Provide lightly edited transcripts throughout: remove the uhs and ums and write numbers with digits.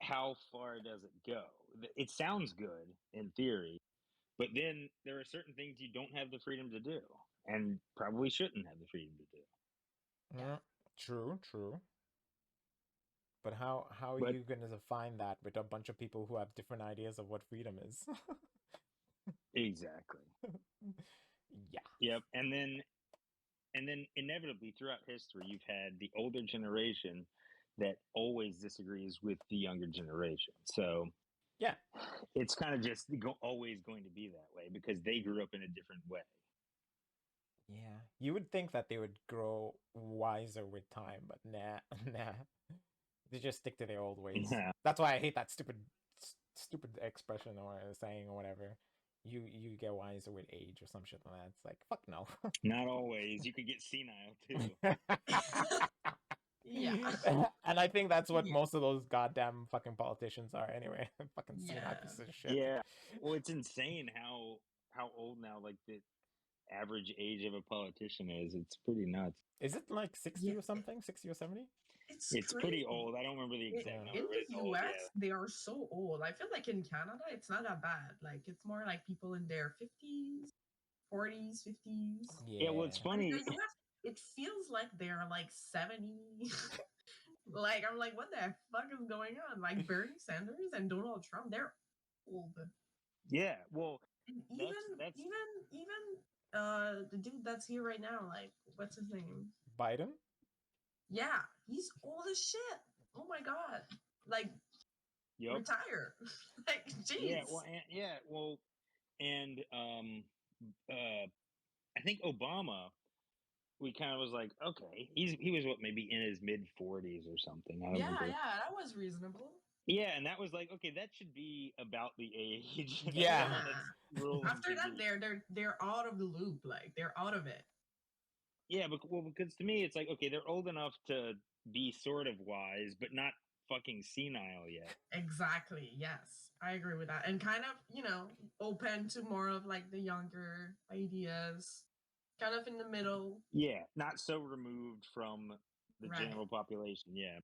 how far does it go? It sounds good in theory, but then there are certain things you don't have the freedom to do, and probably shouldn't have the freedom to do. Yeah. True, true. But how are But you going to define that with a bunch of people who have different ideas of what freedom is? exactly, Yeah. yep. And then inevitably throughout history, you've had the older generation that always disagrees with the younger generation. So Yeah. it's kind of just always going to be that way because they grew up in a different way. Yeah. You would think that they would grow wiser with time, but nah, nah. They just stick to their old ways. Yeah, That's why I hate that stupid expression or saying or whatever. You get wiser with age or some shit like that. It's like fuck no. not always. You could get senile too. Yeah. And I think that's what Yeah. most of those goddamn fucking politicians are anyway. Fucking senile Yeah. pieces of shit. Yeah. Well, it's insane how old now like the average age of a politician is. It's pretty nuts. Is it like 60 Yeah. or something? 60 or 70? It's It's pretty crazy. old. I don't remember the exact Yeah. number, In but the it's old. Yeah. US, they are so old. I feel like in Canada, it's not that bad. Like it's more like people in their 50s, 40s, 50s. Yeah. Well, it's Yeah. In funny. the US, it feels like they're like 70. Like I'm like, what the fuck is going on? Like Bernie Sanders and Donald Trump, they're old. Yeah. Well, And that's even that's even even the dude that's here right now, like what's his name? Biden? Yeah, he's old as shit. Oh my god. Like yep. retire. Like Yeah. jeez. Well. And I think Obama. We kind of was like, okay, he was what maybe in his mid 40s or something. I don't Yeah, remember. yeah, that was reasonable. Yeah, and that was like, okay, that should be about the age of Yeah. someone Yeah. that's ruling After to that, be. they're out of the loop. Like they're out of it. Yeah, but well, because to me, it's like, okay, they're old enough to be sort of wise, but not fucking senile yet. Exactly. Yes, I agree with that. And kind of, open to more of like the younger ideas. Kind of in the middle. Yeah, not so removed from the Right. general population. Yeah,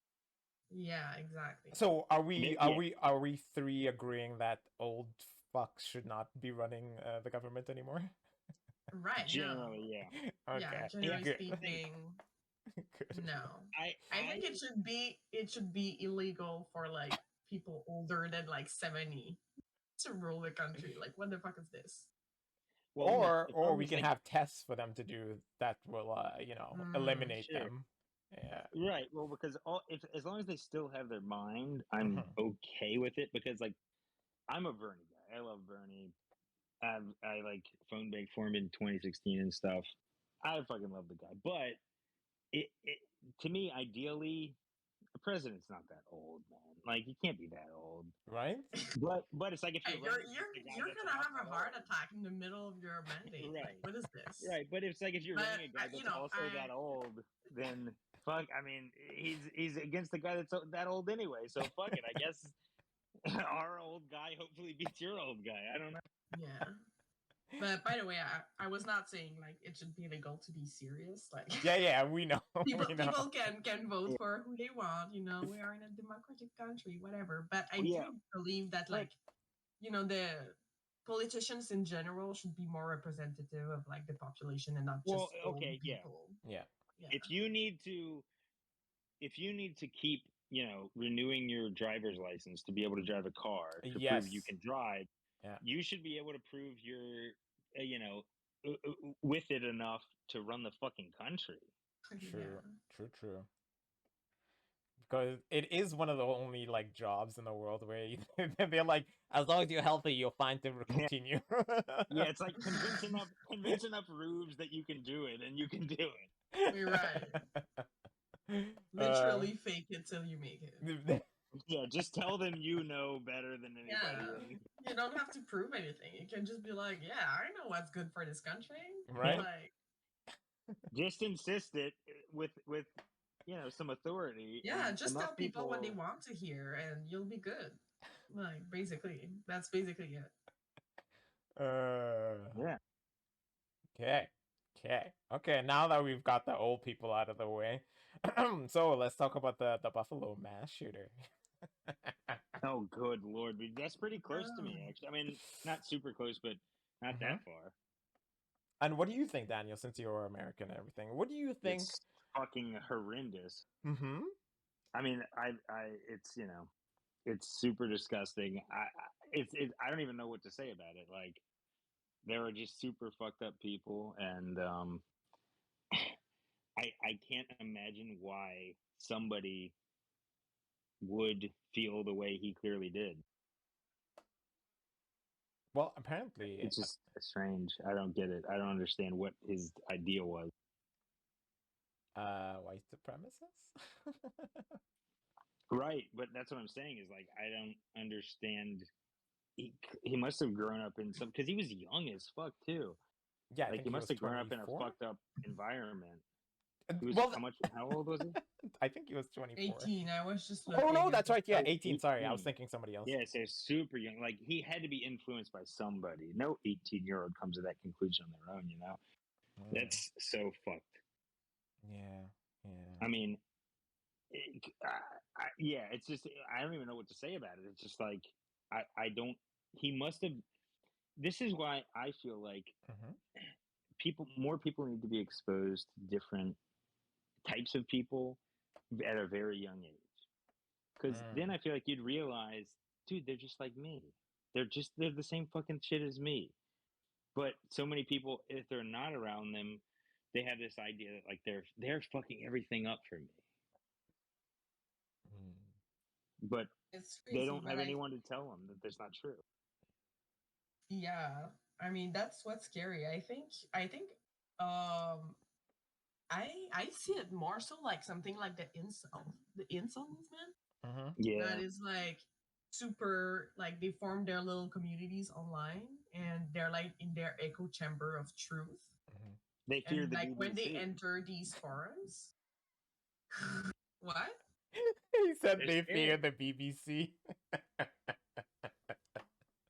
Yeah, exactly. So are we are yeah, we are we three agreeing that old fucks should not be running the government anymore? Right. No. generally, yeah, Yeah, Okay, yeah. generally good. I think speaking, Good. no. I I think I it should be illegal for like people older than like 70 to rule the country. Like what the fuck is this? well, and Or the or problem we is can like, have tests for them to do that will eliminate sure, them. Yeah. right. Well, because if as long as they still have their mind, I'm Hmm. okay with it. Because like I'm a Bernie guy. I love Bernie. I like phone bank for him in 2016 and stuff. I fucking love the guy, but it to me, ideally, the president's not that old, man. Like he can't be that old. Right? But it's like if Hey, you're you're running you're against a guy you're that's gonna not have a that heart old, attack in the middle of your mandate. Like right? what is this? Right. But it's like if you're running But a guy that's also that old, then fuck. I mean, he's against the guy that's that old anyway. So fuck it. I guess our old guy hopefully beats your old guy. I don't know. yeah. But by the way, I was not saying like it should be illegal to be serious. Like Yeah, yeah, we know. people We know. people can vote Yeah. for who they want. We are in a democratic country, whatever. But I Yeah. do believe that But like the politicians in general should be more representative of like the population and not well, just old okay, yeah. people. Yeah. Yeah. If you need to keep renewing your driver's license to be able to drive a car to prove you Yes. can drive, Yeah. you should be able to prove you're with it enough to run the fucking country. Yeah. True. True, true. Because it is one of the only like jobs in the world where they're like, as long as you're healthy, you're fine to Yeah, continue. yeah. It's like convince enough rubes that you can do it, and you can do it. You're right. uh, Literally fake it till you make it. Yeah, just tell them you know better than anybody, Yeah. and You don't have to prove anything. You can just be like, yeah, I know what's good for this country. right? Like, just insist it with some authority, yeah, and just enough tell people what they people. want to hear and you'll be good. Like, basically. That's basically it. Uh, Yeah. okay. Okay. Okay. Now that we've got the old people out of the way, so let's talk about the Buffalo mass shooter. Oh, good lord! That's pretty close to me, Oh. actually. I mean, not super close, but not Mhm. that far. And what do you think, Daniel? Since you're American and everything, what do you think? It's fucking horrendous. Mm-hmm. I mean, it's it's super disgusting. I don't even know what to say about it. Like, there are just super fucked up people, and I can't imagine why somebody would feel the way he clearly did. Well, apparently, It's just strange. I don't get it. I don't understand what his idea was. white supremacists. Right, but that's what I'm saying is like I don't understand. He must have grown up in some because he was young as fuck too. Yeah, I Like think he he must was have grown up in a 24. fucked up environment. He was Well, how much? How old was he? I think he was 24. 18. I was just Oh looking no, at that's the right. Yeah, Oh, stuff. 18. Sorry, I was 18. thinking somebody else. Yeah, so super young. Like he had to be influenced by somebody. No 18-year-old comes to that conclusion on their own. You know, Mm, that's so fucked. yeah, yeah. I mean, yeah, it's just I don't even know what to say about it. It's just like I don't. He must have. This is why I feel like Mm-hmm. more people need to be exposed to different types of people at a very young age. Because then Mm, I feel like you'd realize, dude, they're just like me. They're the same fucking shit as me. But so many people, if they're not around them, they have this idea that like they're fucking everything up for me. mm. But It's they crazy, don't but have anyone to tell them that that's not true. yeah, I mean that's what's scary. Um I see it more so like something like the incel movement Mm-hmm. that Yeah, is like super like they form their little communities online and they're like in their echo chamber of truth. Mm-hmm. they fear And the like when they BBC. enter these forums, what? He said They're they fear scared. the BBC.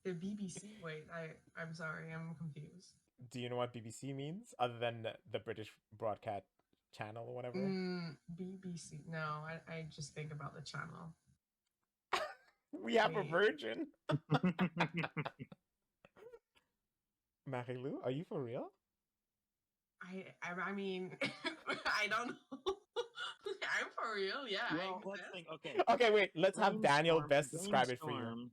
The BBC? Wait, I'm sorry, I'm confused. Do you know what BBC means, other than the British broadcast channel or whatever? BBC. No, I just think about the channel. We have a Wait, virgin. Marilou, are you for real? I mean, I don't know. I'm for real. Yeah, I Well, let's exist. think. Okay, Okay, wait. Let's have Daniel brainstorm, best describe it for you. brainstorm.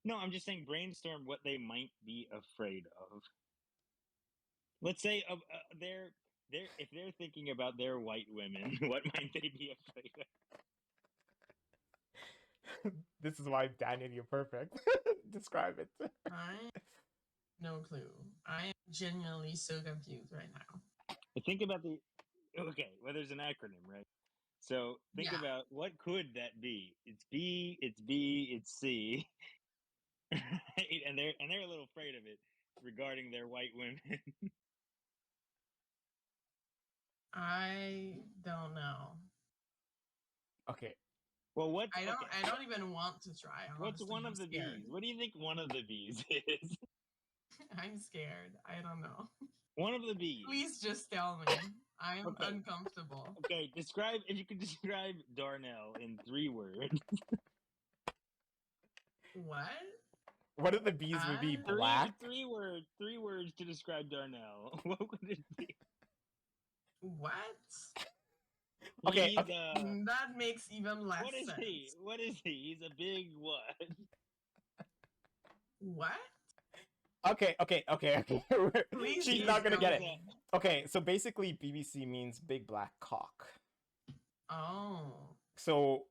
No, I'm just saying brainstorm what they might be afraid of. Let's say they're if they're thinking about their white women, what might they be afraid This is why Daniel, you're perfect. Describe it. I no clue. I am genuinely so confused right now. of? Think about the okay. Well, there's an acronym, right? So think Yeah, about what could that be? It's B, it's B, it's C, and they're a little afraid of it regarding their white women. I don't know. Okay. Well, what's I don't. okay? I don't even want to try. What's Honestly, one I'm of the scared. B's? What do you think one of the B's is? I'm scared. I don't know. One of the B's. Please just tell me. I'm Okay, uncomfortable. okay. Describe if you could describe Darnell in 3 words. What? One of the bees would be I Three black. three words. 3 words to describe Darnell. What would it be? what? Okay, He's okay, a. That makes even What less is he? sense. What is he? He's a big what? What? okay. Please She's not just gonna tell get He's it. a. me. Okay, so basically, BBC means big black cock. Oh. So,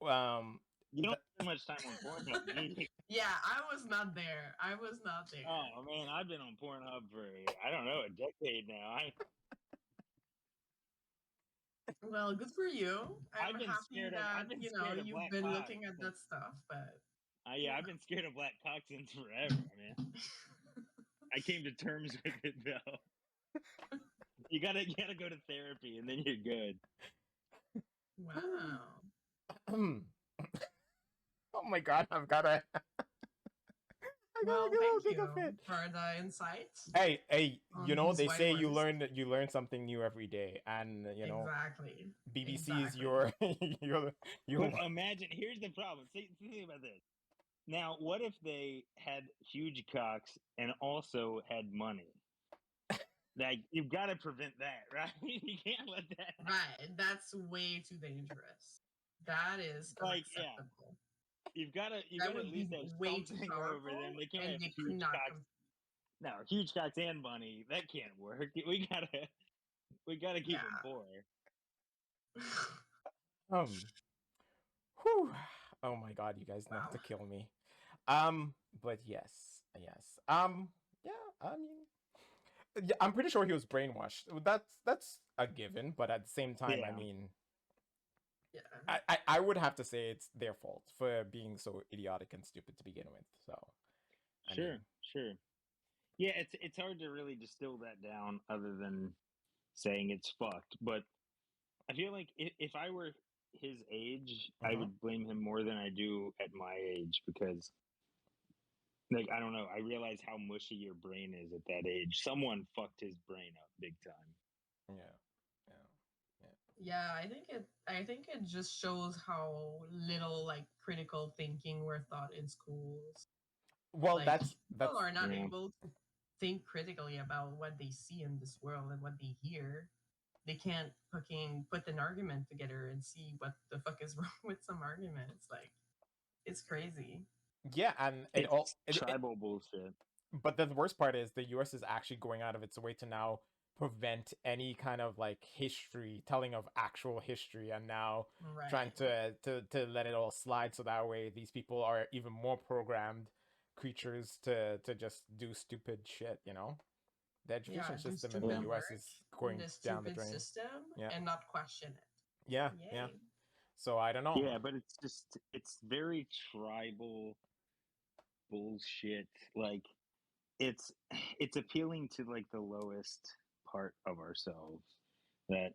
You don't spend much time on Pornhub, do you? Yeah, I was not there. I was not there. Oh man, I've been on Pornhub for I don't know a decade now. Well, good for you. I'm I've been happy scared of I've that, been scared of you've black been cock. looking at that stuff, but Yeah, I've been scared of black cock since forever, man. I came to terms with it though. You gotta go to therapy and then you're good. wow. oh my god, I gotta Well, get a little thank big of you it. for the insight Hey, you on know these they white say ones. you learn something new every day, and Exactly. BBC is Exactly. your But your imagine here's the problem. Think about this. Now, what if they had huge cocks and also had money? Like, you've got to prevent that, right? You can't let that happen. Right. That's way too dangerous. That is Like, yeah, unacceptable. you got to That at would least be have way too something over them. powerful, They can't and have they could huge not cocks. No, huge cocks and money. That can't work. We gotta keep Yeah. them poor. Um. Whew. Oh my god, you guys know how Wow. to kill me. But yes, yes. Yeah. I mean, yeah, I'm pretty sure he was brainwashed. That's a given. But at the same time, I Yeah, mean, Yeah. I would have to say it's their fault for being so idiotic and stupid to begin with. So, I sure, mean, sure. Yeah, it's hard to really distill that down other than saying it's fucked. But I feel like if I were his age, I uh-huh. would blame him more than I do at my age because, like, I don't know. I realize how mushy your brain is at that age. Someone fucked his brain up big time. Yeah, yeah, yeah. Yeah, I think it just shows how little like critical thinking we're taught in schools. Well, Like people that's are not Yeah, able to think critically about what they see in this world and what they hear. They can't fucking put an argument together and see what the fuck is wrong with some arguments. Like it's crazy. yeah, and it all it's tribal bullshit. but the worst part is the US is actually going out of its way to now prevent any kind of like history telling of actual history and now trying Right. to let it all slide so that way these people are even more programmed creatures to just do stupid shit, you know? The Yeah, education do system in the stupid Yeah, US work is in going this down the stupid drain. system Yeah. and not question it. Yeah, yeah. Yay. So I don't know. yeah, but it's very tribal bullshit. Like it's appealing to like the lowest part of ourselves that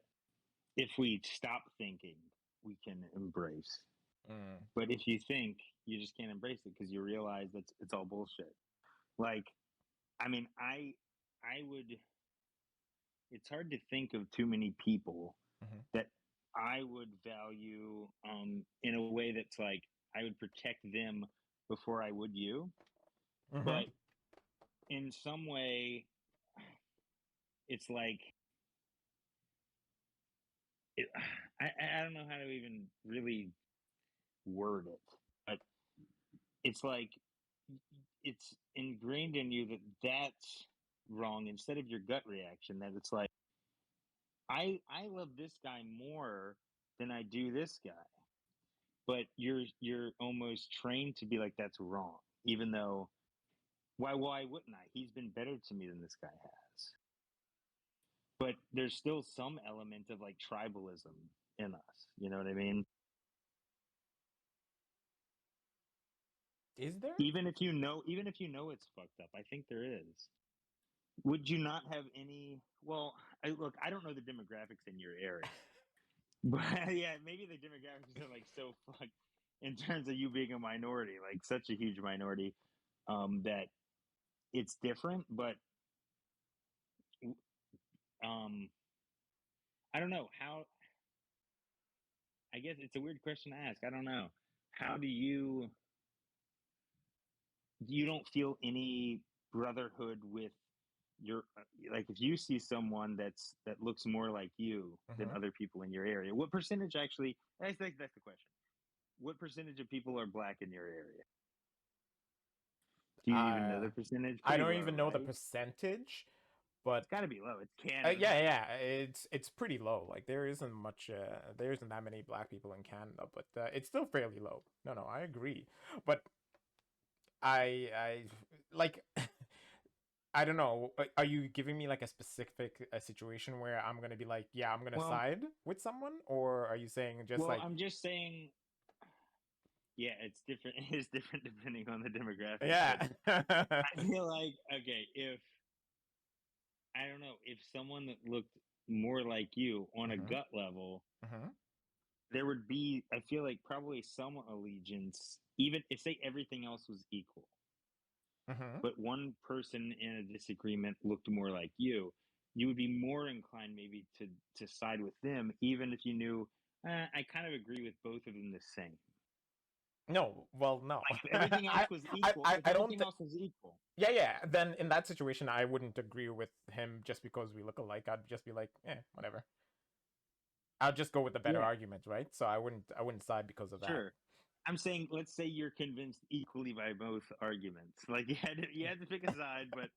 if we stop thinking, we can embrace. Mm, But if you think, you just can't embrace it because you realize that it's all bullshit. Like, I mean, I would. It's hard to think of too many people mhm, that I would value in a way that's like I would protect them before I would you. mhm. But in some way, it's like it, I don't know how to even really word it, but it's like it's ingrained in you that that's wrong instead of your gut reaction that it's like I love this guy more than I do this guy, but you're almost trained to be like that's wrong, even though why wouldn't I? He's been better to me than this guy has. But there's still some element of like tribalism in us. You know what I mean? Is there? Even if you know it's fucked up, I think there is. Would you not have any? Well, look, I don't know the demographics in your area, but yeah, maybe the demographics are like so fucked in terms of you being a minority, like such a huge minority, that it's different. But um, I don't know how. I guess it's a weird question to ask. I don't know. How do you don't feel any brotherhood with your like if you see someone that looks more like you than Mhm. other people in your area, what percentage actually that's the question. What percentage of people are black in your area? Do you even know Uh, the percentage? I Pretty don't low, even know the right? percentage, It's but got to be low. It's Canada. yeah, yeah, it's pretty low. Like there isn't that many black people in Canada, but it's still fairly low. No, no, I agree. But I like I don't know. Are you giving me like a specific situation where I'm gonna be like, yeah, I'm gonna well side with someone, or are you saying just well like, I'm just saying, yeah, it's different. It is different depending on the demographics, but yeah, I feel like, okay, if I don't know, if someone that looked more like you on a hmm gut level, hmm there would be, I feel like, probably some allegiance, even if, say, everything else was equal, hmm but one person in a disagreement looked more like you would be more inclined maybe to side with them, even if you knew, I kind of agree with both of them the same. No, well, no. Like if everything else was equal. If I don't everything think. else was equal. Yeah, yeah. Then in that situation, I wouldn't agree with him just because we look alike. I'd just be like, whatever. I'll just go with the better Yeah, argument, right? So I wouldn't side because of that. sure. I'm saying, let's say you're convinced equally by both arguments. Like you had to pick a side, but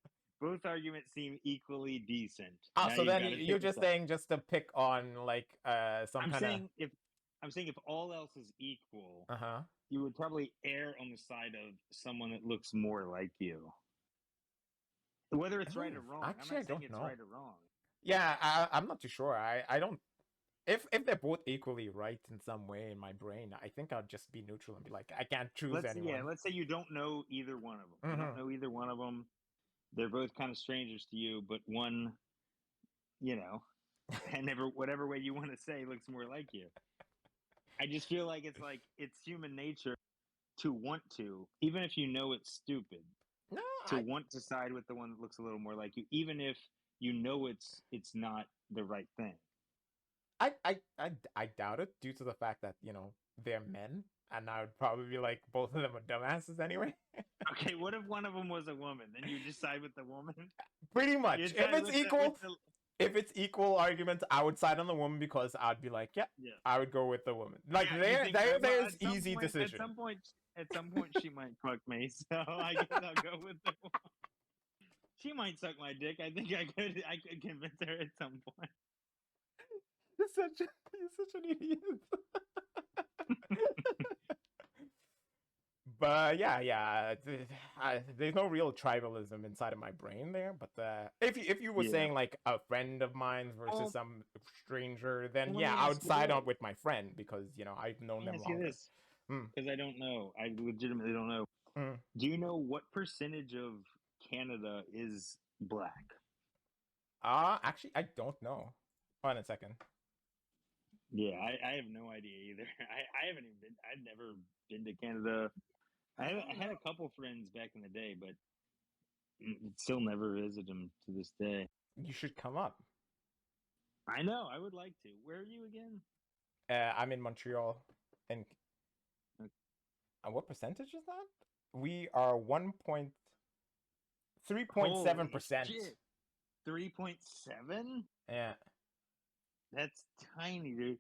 both arguments seem equally decent. Ah, Now so you've then got to you're pick a just side. saying just to pick on like some I'm kind of saying if I'm saying if all else is equal, uh-huh. you would probably err on the side of someone that looks more like you. Whether it's right or Oh, wrong, I'm actually, not I saying don't it's know. right or wrong. Yeah, I'm not too sure. I don't. If they're both equally right in some way in my brain, I think I'll just be neutral and be like, I can't choose anyone. Let's say you don't know either one of them. You don't Mm-hmm. know either one of them. They're both kind of strangers to you, but one, you know, and never whatever way you want to say looks more like you. I just feel like it's human nature to want to, even if you know it's stupid, No, to want to side with the one that looks a little more like you, even if you know it's not the right thing. I doubt it due to the fact that they're men, and I would probably be like both of them are dumbasses anyway. Okay, what if one of them was a woman? Then you just side with the woman. Pretty much. You'd side with the If it's equal arguments, I would side on the woman because I'd be like, yeah, yeah. I would go with the woman. Like Yeah, you think well, there's easy decision. at some point she might fuck me, so I guess I'll go with the woman. She might suck my dick. I think I could convince her at some point. You're such an idiot. But yeah, there's no real tribalism inside of my brain there. But if you were Yeah. saying like a friend of mine versus Well, some stranger, then let yeah, me I ask would you side this. on with my friend because I've known Let me them ask you longer. this, because I don't know. I legitimately don't know. Mm. Do you know what percentage of Canada is black? Actually, I don't know. Hold on a second. Yeah, I have no idea either. I haven't even been. I've never been to Canada. I had a couple friends back in the day, but still never visited them to this day. You should come up. I know. I would like to. Where are you again? I'm in Montreal, and Okay. what percentage is that? We are 3.7%. Holy shit! 3.7? Yeah. That's tiny, dude.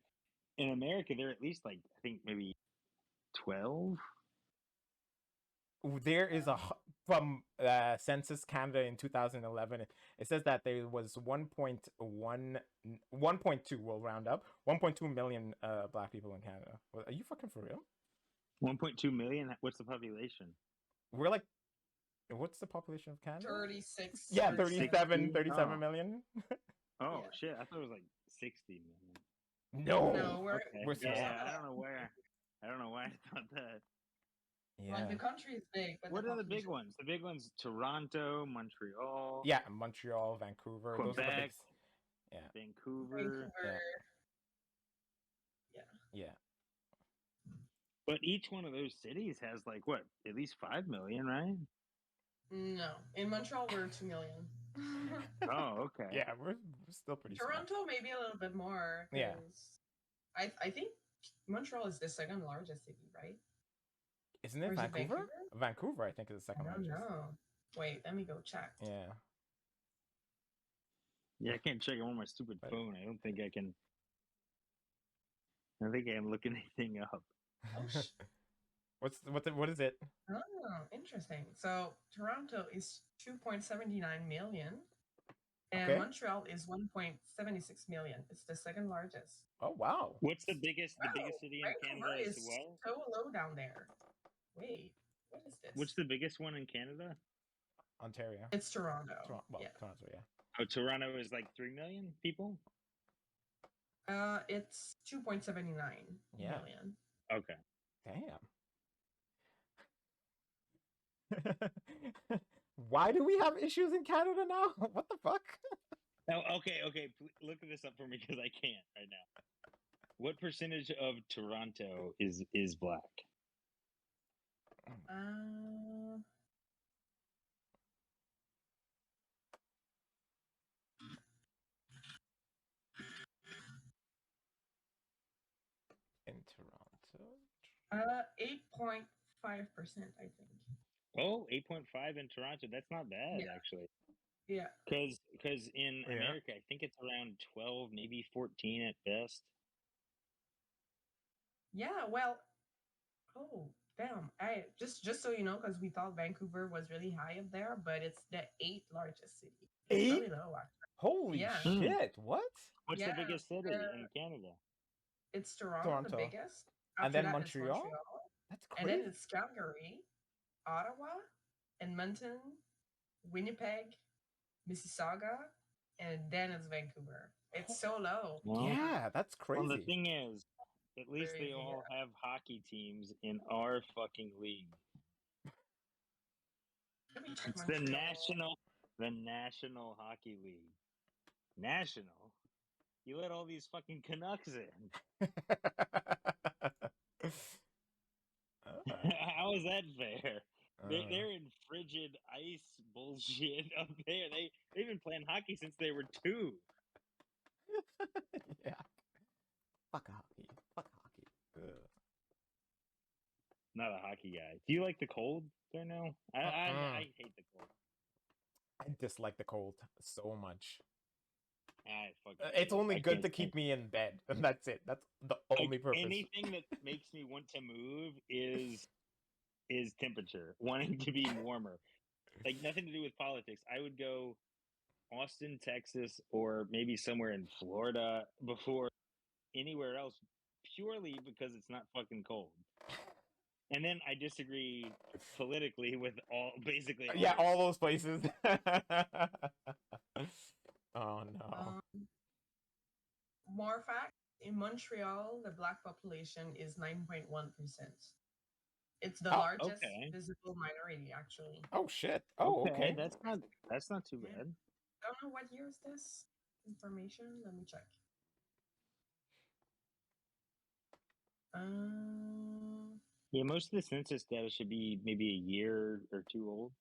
In America, they're at least like I think maybe 12. There is from Census Canada in 2011. It says that there was 1.2. We'll round up 1.2 million black people in Canada. Are you fucking for real? 1.2 million. What's the population? We're like, what's the population of Canada? 36. Yeah, or 37 60? Oh. million. Oh Yeah. shit! I thought it was like 60 million. No, No, Okay. we're small. Yeah, I don't know where. I don't know why I thought that. Yeah, Like the country is big, but What the are the big population- ones? The big ones: Toronto, Montreal, yeah. Montreal, Vancouver. Those are the big. Quebec, Yeah, Vancouver. Vancouver. yeah, Yeah. yeah. But each one of those cities has like what? At least 5 million, right? No, in Montreal we're 2 million. Oh, okay. Yeah, we're still pretty small. Toronto maybe a little bit more. Yeah. I think Montreal is the second largest city, right? Isn't it Or is it Vancouver? Vancouver, I think, is the I second don't largest. know. Wait, let me go check. Yeah. Yeah, I can't check it on my stupid But- phone. I don't think I can. I think I'm looking anything up. Oh, what is it? oh, interesting. So Toronto is 2.79 million, and Okay. Montreal is 1.76 million. It's the second largest. Oh wow. What's the biggest? The Wow, biggest city in Vancouver Canada is is what? so low down there. Wait, what is this? What's the biggest one in Canada? Ontario. It's Toronto. Well, Yeah. Toronto, yeah. Oh, Toronto is like 3 million people. It's 2.79 Yeah. million. Okay. Damn. Why do we have issues in Canada now? What the fuck? Now, okay. Look this up for me because I can't right now. What percentage of Toronto is black? Uh, In Toronto. 8.5%, I think. Oh, 8.5 in Toronto. That's not bad, Yeah. actually. Yeah. Because in Yeah. America, I think it's around 12, maybe 14 at best. Yeah. Well. Oh, damn. I just so you know, because we thought Vancouver was really high up there, but it's the 8th largest city. It's 8? really low, actually. Holy Yeah. shit! What? What's Yeah. the biggest city in Canada? It's Toronto, the Toronto. biggest. And After then that, it's Montreal? Montreal. That's And then crazy. it's Calgary, Ottawa, Edmonton, Winnipeg, Mississauga, and then it's Vancouver. It's so low. Well, Yeah, that's well, the crazy. thing is, at least they Crazy. all have hockey teams in our fucking league. Let me check It's Montreal. the National Hockey League. National? You let all these fucking Canucks in. How is that fair? They're in frigid ice bullshit up there. They've been playing hockey since they were 2. Yeah. Fuck hockey. Fuck hockey. Ugh. Not a hockey guy. Do you like the cold, Darnell? I hate the cold. I dislike the cold so much. I fucking hate It's it. only I good can't to stand keep me in bed, and that's it. That's the it. only purpose. Anything that makes me want to move is temperature, wanting to be warmer. Like nothing to do with politics. I would go Austin, Texas, or maybe somewhere in Florida before anywhere else, purely because it's not fucking cold. And then I disagree politically with basically all. Yeah, of all those places. Oh no. More facts. In Montreal, the black population is 9.1%. It's the Oh, largest okay. visible minority, actually. Oh shit. Oh, okay. That's not too Yeah. bad. Don't know what year is this information. Let me check. Yeah, most of the census data should be maybe a year or 2 old.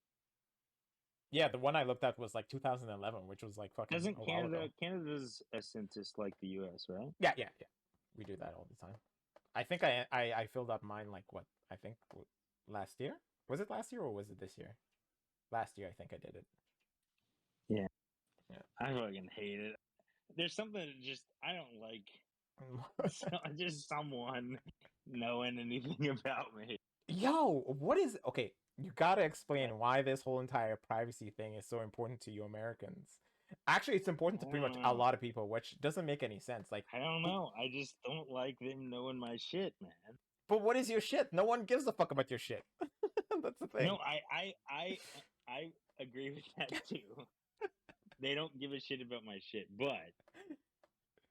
Yeah, the one I looked at was like 2011, which was like fucking Doesn't a while ago. Canada's a census like the U.S., right? Yeah. We do that all the time. I think I filled out mine like what? I think last year. Was it last year or was it this year? Last year, I think I did it. Yeah. Yeah. I fucking hate it. There's something that just I don't like. Just someone knowing anything about me. Yo, what is okay? You gotta explain why this whole entire privacy thing is so important to you Americans. Actually, it's important to I pretty much don't a know. lot of people, which doesn't make any sense. Like, I don't know. I just don't like them knowing my shit, man. but what is your shit? No one gives a fuck about your shit. That's the thing. No, I agree with that too. They don't give a shit about my shit, but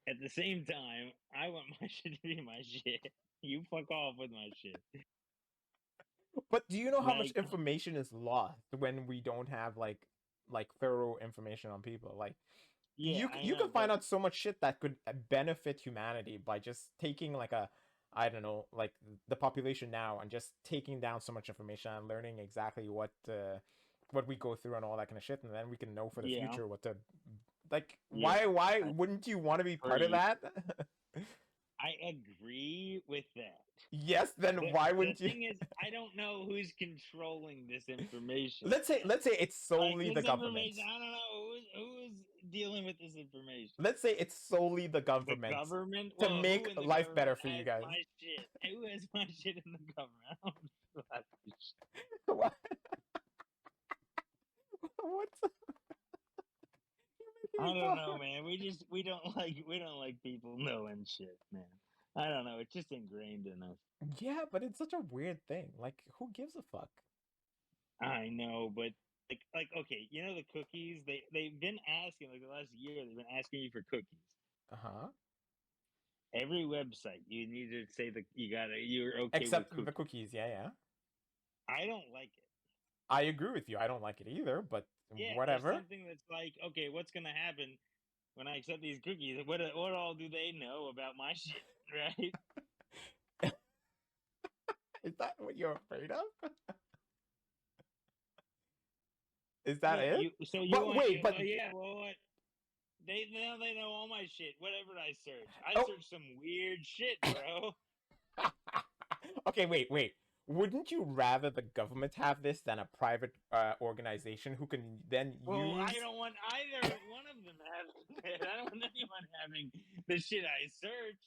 at the same time, I want my shit to be my shit. You fuck off with my shit. But do you know how much Like, information is lost when we don't have like thorough information on people? Like yeah, I you know, can find but out so much shit that could benefit humanity by just taking like a I don't know, like the population now and just taking down so much information and learning exactly what we go through and all that kind of shit, and then we can know for the yeah, future what to like. yeah. Why I wouldn't you want to be part of agree. that? I agree with that. Yes, then The why the wouldn't you? thing is, I don't know who's controlling this information. Let's say it's Like solely the this government. information, I don't know who's dealing with this information. Let's say it's solely the The government government? to Well, who make in the life better government for you has guys. my shit? Who has my shit in the government? I don't know about this shit. What? What? You're I making me don't laugh. know, man. We don't like people knowing shit, man. I don't know. It's just ingrained in us. Yeah, but it's such a weird thing. Like, who gives a fuck? I know, but like okay, you know the cookies. They've been asking like the last year. They've been asking you for cookies. Uh-huh. Every website you need to say that you're okay with Except the cookies. cookies, yeah. I don't like it. I agree with you. I don't like it either, but Yeah, there's whatever. something that's like, okay, what's gonna happen when I accept these cookies? What all do they know about my shit, right? Is that what you're afraid of? Is that What it? you But want? wait, but Yeah, well, what? They know all my shit. Whatever I search, I oh, search some weird shit, bro. Okay, wait. Wouldn't you rather the government have this than a private organization who can then Well, I use? don't want either one of them having it. I don't want anyone having the shit I search.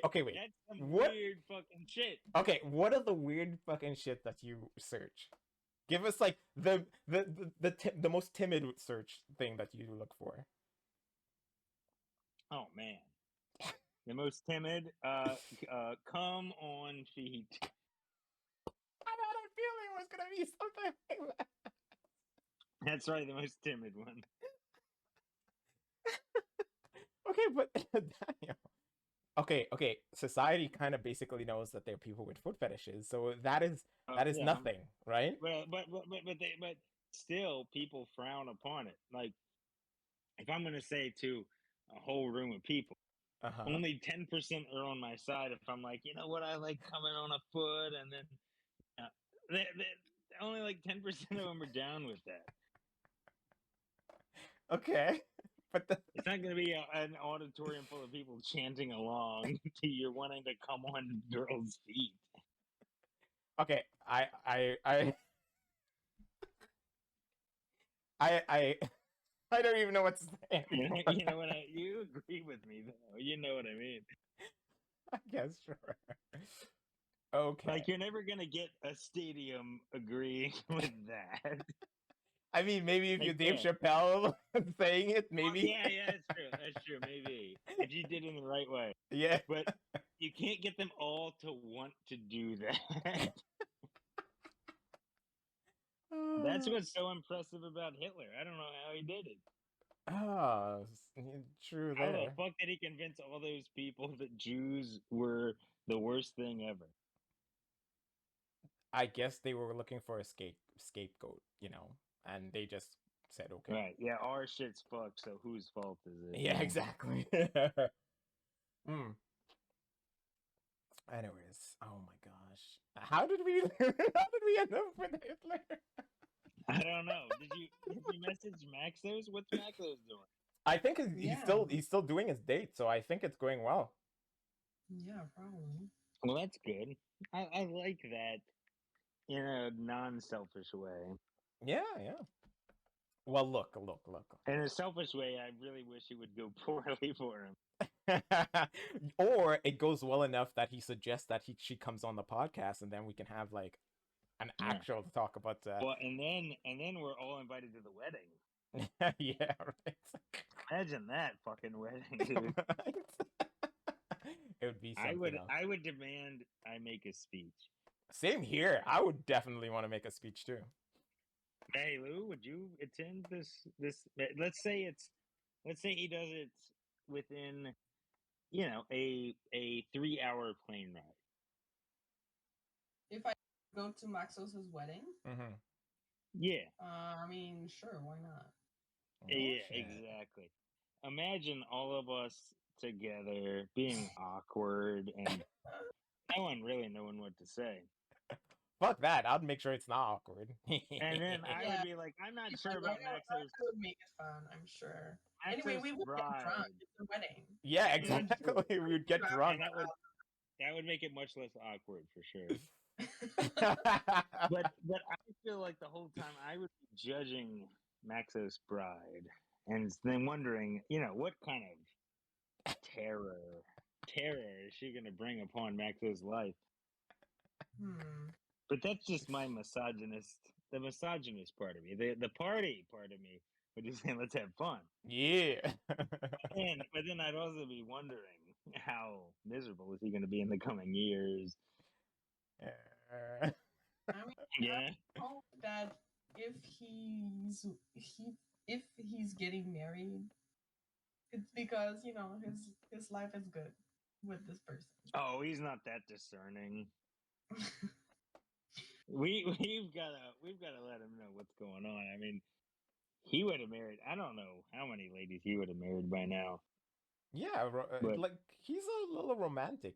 Okay, wait. That's some What? weird fucking shit. Okay, what are the weird fucking shit that you search? Give us like the most timid search thing that you look for. Oh man, the most timid. Come on feet. I had a feeling it was gonna be something like that. That's right, the most timid one. Okay, but Daniel. Okay. Society kind of basically knows that there are people with foot fetishes, so that is Yeah, nothing, right? but still, people frown upon it. Like, if I'm gonna say to a whole room of people, Uh huh. only 10% are on my side. If I'm like, you know what, I like coming on a foot, and then uh, only like 10% of them are down with that. Okay, but It's not going to be an auditorium full of people chanting along to you're wanting to come on girls' feet. okay, I I don't even know what to say anymore. You know what? You agree with me though. You know what I mean. I guess sure. Okay. Like, you're never going to get a stadium agreeing with that. I mean, maybe if you Like, Dave yeah. Chappelle saying it, Well, maybe. yeah, that's true. That's true. Maybe if you did it in the right way, Yeah. but you can't get them all to want to do that. That's what's so impressive about Hitler. I don't know how he did it. Oh, true How the there. fuck did he convince all those people that Jews were the worst thing ever? I guess they were looking for a scapegoat, and they just said okay. Right. Yeah, our shit's fucked, so whose fault is it? Yeah, exactly. Hmm. Anyways, oh my gosh, how did we end up with Hitler? I don't know. Did you message Maxos? What's Maxos doing? I think he's Yeah. still doing his date, so I think it's going well. Yeah, probably. Well, that's good. I like that in a non-selfish way. Yeah. Well, look. In a selfish way, I really wish it would go poorly for him. Or it goes well enough that he suggests that she comes on the podcast, and then we can have like an Yeah. actual talk about. Well, and then we're all invited to the wedding. Yeah, right. Imagine that fucking wedding, dude. It would be I something would else. I would demand I make a speech. Same here. I would definitely want to make a speech too. Hey Lou, would you attend this let's say he does it within, a 3-hour plane ride. If I go to Maxos's wedding, Mm-hmm. Yeah. I mean, sure, why not? Oh, Yeah, shit. exactly. Imagine all of us together being awkward and no one really knowing what to say. Fuck that. I'd make sure it's not awkward. And then I Yeah. would be like, I'm not He's sure like, about I would make it fun, I'm sure. Anyway, Maxos we will get drunk. bride. It's a wedding. Yeah, Yeah, that's exactly. true. We would get drunk. And that would make it much less awkward for sure. Yeah, But I feel like the whole time I would be judging Maxos bride and then wondering, what kind of terror is she going to bring upon Maxos' life? But that's just the misogynist part of me. The party part of me would just say, let's have fun. But then I'd also be wondering how miserable is he going to be in the coming years? I mean, Yeah. I hope that if he's getting married, it's because his life is good with this person. Oh, he's not that discerning. We've gotta let him know what's going on. I mean, he would have married. I don't know how many ladies he would have married by now. Yeah, But like he's a little romantic,